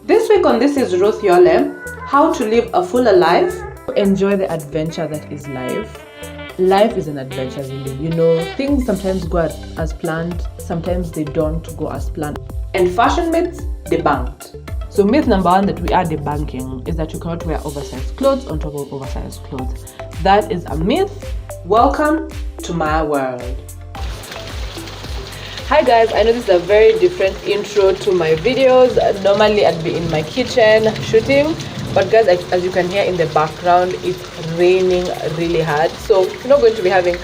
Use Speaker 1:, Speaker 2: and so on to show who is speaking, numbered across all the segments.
Speaker 1: This week on This is Ruth Yole, how to live a fuller life. Enjoy the adventure that is life. Life is an adventure, really. You know, things sometimes go as planned, sometimes they don't go as planned. And fashion myths debunked. So myth number one that we are debunking is that you cannot wear oversized clothes on top of oversized clothes. That is a myth. Welcome to my world. Hi guys, I know this is a very different intro to my videos. Normally I'd be in my kitchen shooting, but guys, as you can hear in the background, it's raining really hard. So we're not going to be having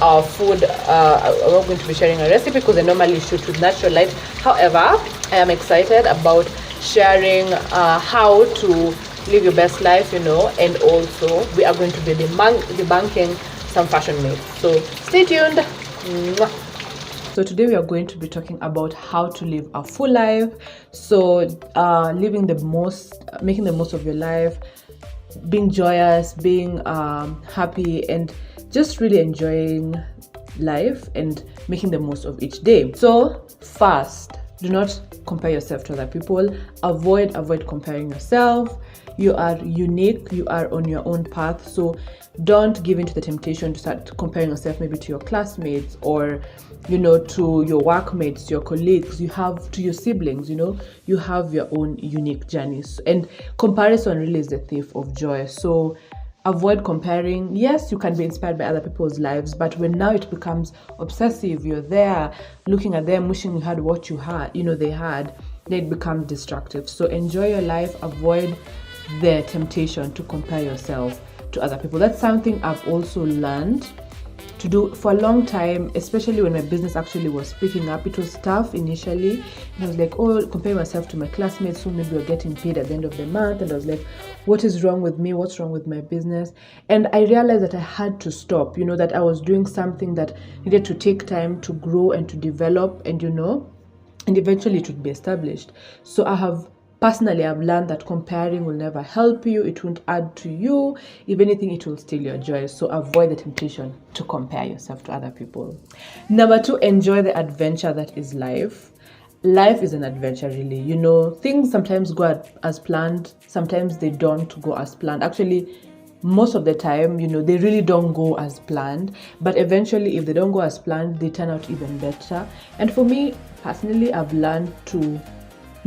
Speaker 1: our food, I'm not going to be sharing a recipe because I normally shoot with natural light. However, I am excited about sharing how to live your best life, you know, and also we are going to be debunking some fashion myths. So stay tuned. Mwah. So today we are going to be talking about how to live a full life. So making the most of your life, being joyous, being happy, and just really enjoying life and making the most of each day. So first, do not compare yourself to other people. Avoid comparing yourself. You are unique. You are on your own path. So don't give in to the temptation to start comparing yourself maybe to your classmates or, you know, to your workmates, your colleagues, to your siblings. You know, you have your own unique journeys, and comparison really is the thief of joy. So avoid comparing. Yes, you can be inspired by other people's lives, but when now it becomes obsessive, you're there looking at them, wishing you had what they had, then it becomes destructive. So enjoy your life. Avoid the temptation to compare yourself to other people. That's something I've also learned to do for a long time, especially when my business actually was picking up. It was tough initially, and I was like, oh, comparing myself to my classmates who maybe were getting paid at the end of the month, and I was like, what is wrong with me? What's wrong with my business? And I realized that I had to stop, you know, that I was doing something that needed to take time to grow and to develop, and and eventually it would be established. So I've learned that comparing will never help you. It won't add to you. If anything, it will steal your joy. So avoid the temptation to compare yourself to other people. Number two, enjoy the adventure that is life. Life is an adventure, really. You know, things sometimes go as planned. Sometimes they don't go as planned. Actually, most of the time, you know, they really don't go as planned. But eventually, if they don't go as planned, they turn out even better. And for me, personally, I've learned to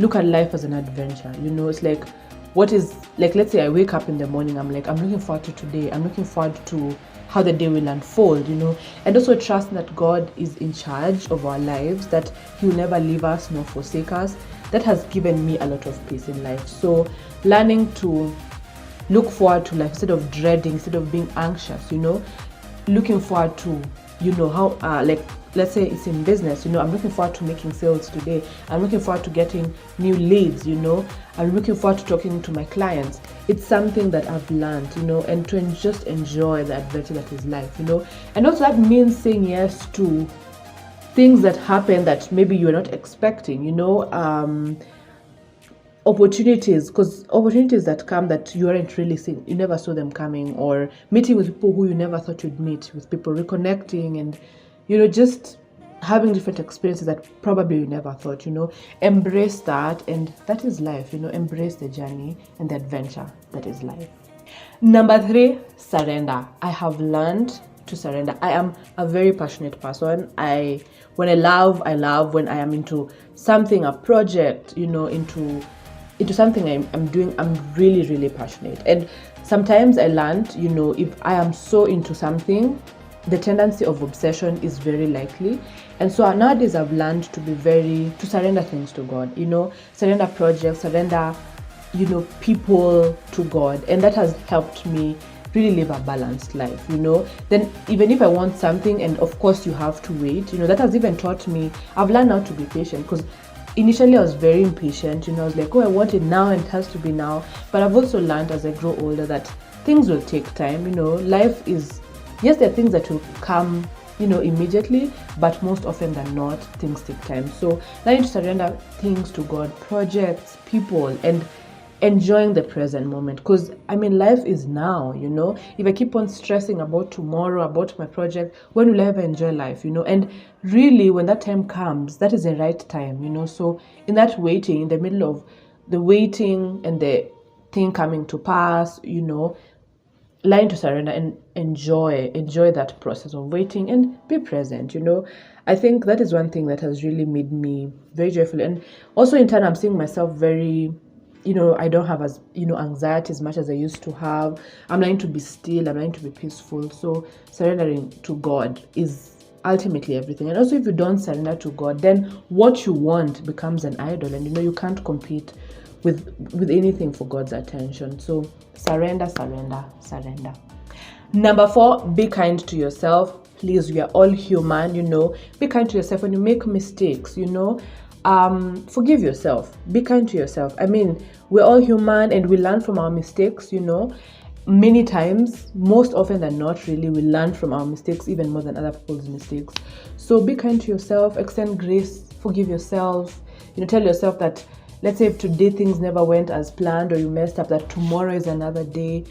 Speaker 1: look at life as an adventure. You know, it's like, let's say I wake up in the morning, I'm like, I'm looking forward to today. I'm looking forward to how the day will unfold, you know, and also trust that God is in charge of our lives, that He will never leave us nor forsake us. That has given me a lot of peace in life. So learning to look forward to life instead of dreading, instead of being anxious, you know, looking forward to, you know, how, let's say it's in business, you know, I'm looking forward to making sales today. I'm looking forward to getting new leads, you know. I'm looking forward to talking to my clients. It's something that I've learned, you know, and to just enjoy the adventure that is life, you know. And also that means saying yes to things that happen that maybe you're not expecting, you know, opportunities that come that you aren't really seeing, you never saw them coming, or meeting with people who you never thought you'd meet, with people reconnecting, and, you know, just having different experiences that probably you never thought, you know. Embrace that, and that is life, you know. Embrace the journey and the adventure that is life. Number three, surrender. I have learned to surrender. I am a very passionate person. When I love. When I am into something, a project, you know, into something I'm doing, I'm really, really passionate. And sometimes I learned, you know, if I am so into something, the tendency of obsession is very likely. And so nowadays I've learned to surrender things to God, you know, surrender projects, surrender, you know, people to God. And that has helped me really live a balanced life, you know. Then even if I want something, and of course you have to wait, you know, that has even taught me, I've learned how to be patient, because initially I was very impatient, you know. I was like, oh, I want it now and it has to be now. But I've also learned as I grow older that things will take time, you know. Life is, yes, there are things that will come, you know, immediately, but most often than not, things take time. So learning to surrender things to God, projects, people, and enjoying the present moment, because I mean, life is now, you know. If I keep on stressing about tomorrow, about my project, when will I ever enjoy life, you know? And really, when that time comes, that is the right time, you know. So in that waiting, in the middle of the waiting and the thing coming to pass, learn to surrender and enjoy that process of waiting and be present. I think that is one thing that has really made me very joyful, and also in turn I'm seeing myself very, I don't have as anxiety as much as I used to have. I'm learning to be still, I'm learning to be peaceful. So surrendering to God is ultimately everything. And also, if you don't surrender to God, then what you want becomes an idol, and you can't compete with anything for God's attention. So surrender. Number 4, be kind to yourself. Please, we are all human. Be kind to yourself when you make mistakes. Forgive yourself. Be kind to yourself. I mean, we're all human and we learn from our mistakes. Many times, most often than not, really, we learn from our mistakes even more than other people's mistakes. So be kind to yourself, extend grace, forgive yourself. Tell yourself that, let's say if today things never went as planned or you messed up, that tomorrow is another day.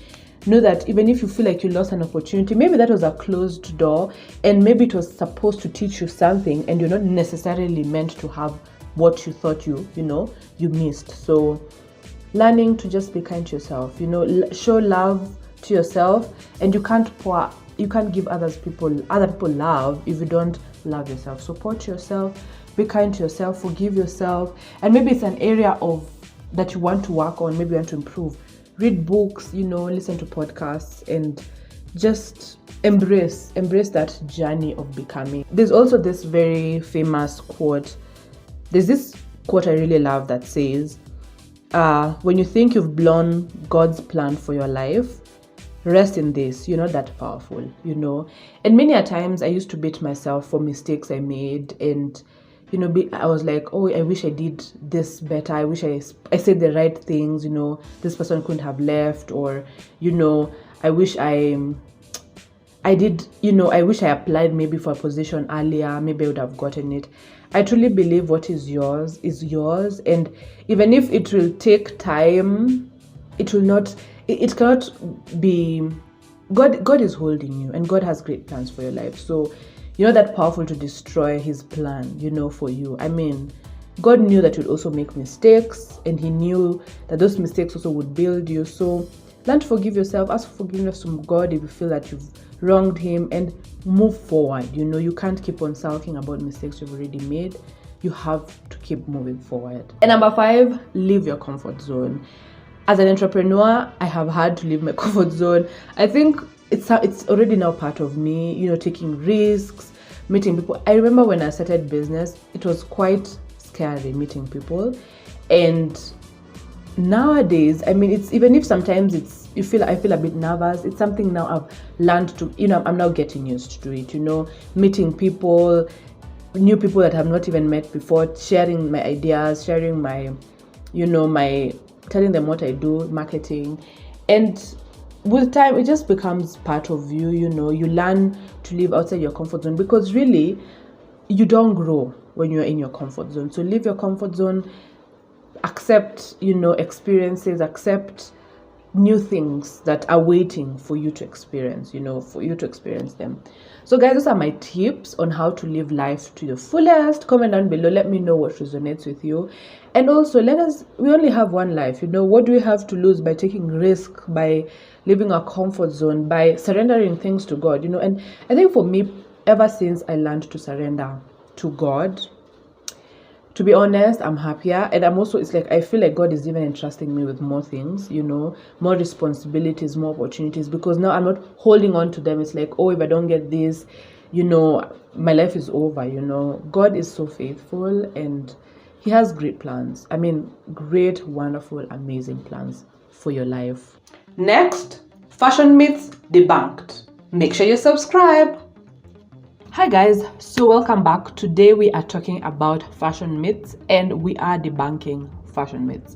Speaker 1: Know that even if you feel like you lost an opportunity, maybe that was a closed door, and maybe it was supposed to teach you something, and you're not necessarily meant to have what you thought you missed. So learning to just be kind to yourself, show love to yourself, and you can't give other people love if you don't love yourself. Support yourself, be kind to yourself, forgive yourself, and maybe it's an area that you want to work on, maybe you want to improve. Read books, listen to podcasts, and just embrace that journey of becoming. There's also this very famous quote. There's this quote I really love that says, when you think you've blown God's plan for your life, rest in this, you're not that powerful, And many a times I used to beat myself for mistakes I made, and I was like, oh, I wish I did this better. I wish I said the right things, this person couldn't have left, or, I wish I did, I wish I applied maybe for a position earlier, maybe I would have gotten it. I truly believe what is yours, and even if it will take time, it cannot be, God is holding you, and God has great plans for your life. So you're not that powerful to destroy his plan, for you. I mean, God knew that you'd also make mistakes, and he knew that those mistakes also would build you. So learn to forgive yourself, ask for forgiveness from God if you feel that you've wronged him, and move forward. You can't keep on sulking about mistakes you've already made. You have to keep moving forward. And number 5, leave your comfort zone. As an entrepreneur, I have had to leave my comfort zone. I think it's already now part of me, taking risks, meeting people. I remember when I started business, it was quite scary meeting people. And nowadays, I mean, it's, even if sometimes I feel a bit nervous, it's something now I've learned to, I'm now getting used to it, meeting people, new people that I've not even met before, sharing my ideas, sharing my, telling them what I do, marketing. And with time, it just becomes part of you, you learn to live outside your comfort zone, because really, you don't grow when you're in your comfort zone. So leave your comfort zone, accept, experiences, accept new things that are waiting for you to experience, them. So guys, those are my tips on how to live life to the fullest. Comment down below, let me know what resonates with you. And also we only have one life, what do we have to lose by taking risk, by leaving our comfort zone, by surrendering things to God, And I think for me, ever since I learned to surrender to God, to be honest, I'm happier. And I'm also, it's like, I feel like God is even entrusting me with more things, more responsibilities, more opportunities, because now I'm not holding on to them. It's like, oh, if I don't get this, my life is over, God is so faithful, and he has great plans. I mean, great, wonderful, amazing plans for your life. Next, fashion myths debunked. Make sure you subscribe. Hi guys, so welcome back. Today we are talking about fashion myths, and we are debunking fashion myths.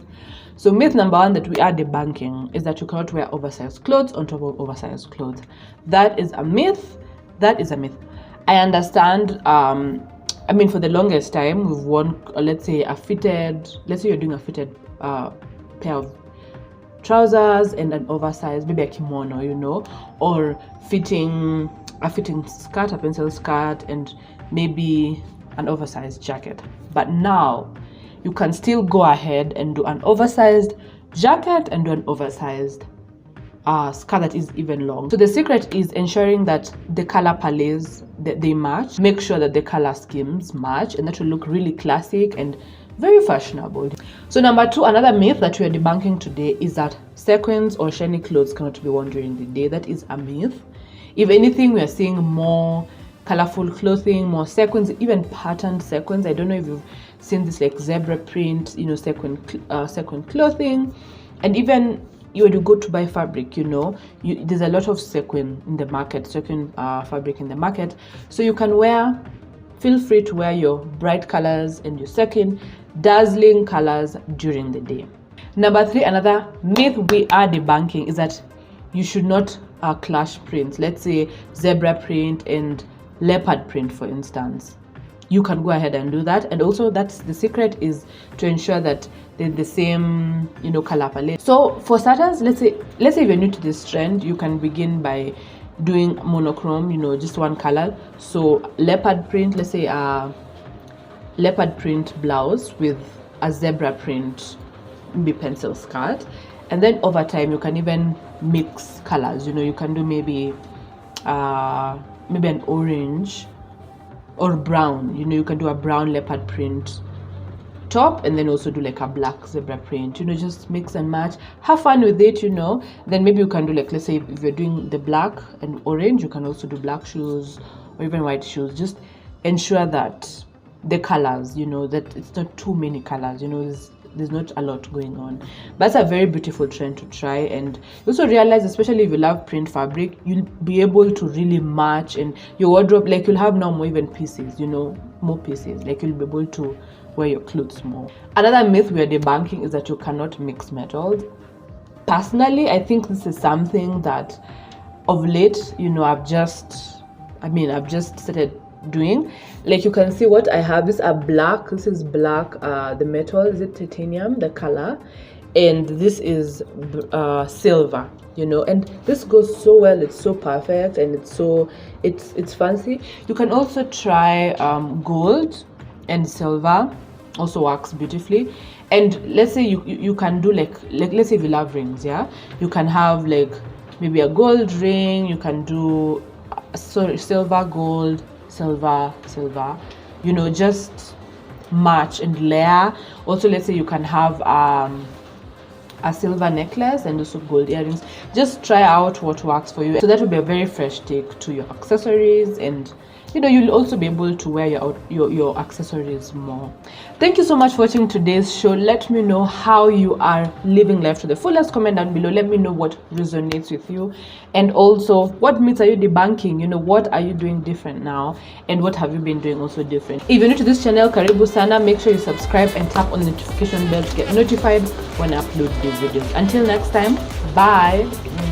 Speaker 1: So myth number 1 that we are debunking is that you cannot wear oversized clothes on top of oversized clothes. That is a myth. I understand. I mean, for the longest time, we've worn, let's say you're doing a fitted pair of trousers and an oversized, maybe a kimono, or fitting skirt, a pencil skirt, and maybe an oversized jacket. But now you can still go ahead and do an oversized jacket and do an oversized skirt that is even long. So the secret is ensuring that the color palettes that they match. Make sure that the color schemes match, and that will look really classic and very fashionable. So number 2, another myth that we are debunking today is that sequins or shiny clothes cannot be worn during the day. That is a myth. If anything, we are seeing more colorful clothing, more sequins, even patterned sequins. I don't know if you've seen this like zebra print, sequin clothing. And even when you go to buy fabric, there's a lot of sequin in the market, fabric in the market. So you can feel free to wear your bright colors and your sequin, dazzling colors during the day. Number 3, another myth we are debunking is that you should not clash prints. Let's say zebra print and leopard print, for instance. You can go ahead and do that, and also that's the secret, is to ensure that they're the same color palette. So for starters, let's say if you're new to this trend, you can begin by doing monochrome, just one color. So leopard print, let's say a leopard print blouse with a zebra print maybe pencil skirt, and then over time you can even mix colors. You can do maybe an orange or brown. You can do a brown leopard print top and then also do like a black zebra print. Just mix and match, have fun with it. Then maybe you can do like, let's say if you're doing the black and orange, you can also do black shoes or even white shoes. Just ensure that the colors, that it's not too many colors. There's not a lot going on. But it's a very beautiful trend to try, and you also realize, especially if you love print fabric, you'll be able to really match, and your wardrobe, like you'll have now more even pieces, more pieces, like you'll be able to wear your clothes more. Another myth we are debunking is that you cannot mix metals. Personally, I think this is something that of late, I've just started doing. Like you can see what I have is a black, this is black, the metal, is it titanium, the color, and this is silver, and this goes so well. It's so perfect, and it's fancy. You can also try gold and silver, also works beautifully. And let's say you can do like let's say if you love rings, you can have like maybe a gold ring, you can do silver, gold, silver, just match and layer. Also, let's say you can have a silver necklace and also gold earrings. Just try out what works for you. So that will be a very fresh take to your accessories, and you'll also be able to wear your accessories more. Thank you so much for watching today's show. Let me know how you are living life to the fullest. Comment down below. Let me know what resonates with you, and also what myths are you debunking. What are you doing different now, and what have you been doing also different. If you're new to this channel, karibu sana. Make sure you subscribe and tap on the notification bell to get notified when I upload new videos. Until next time, bye.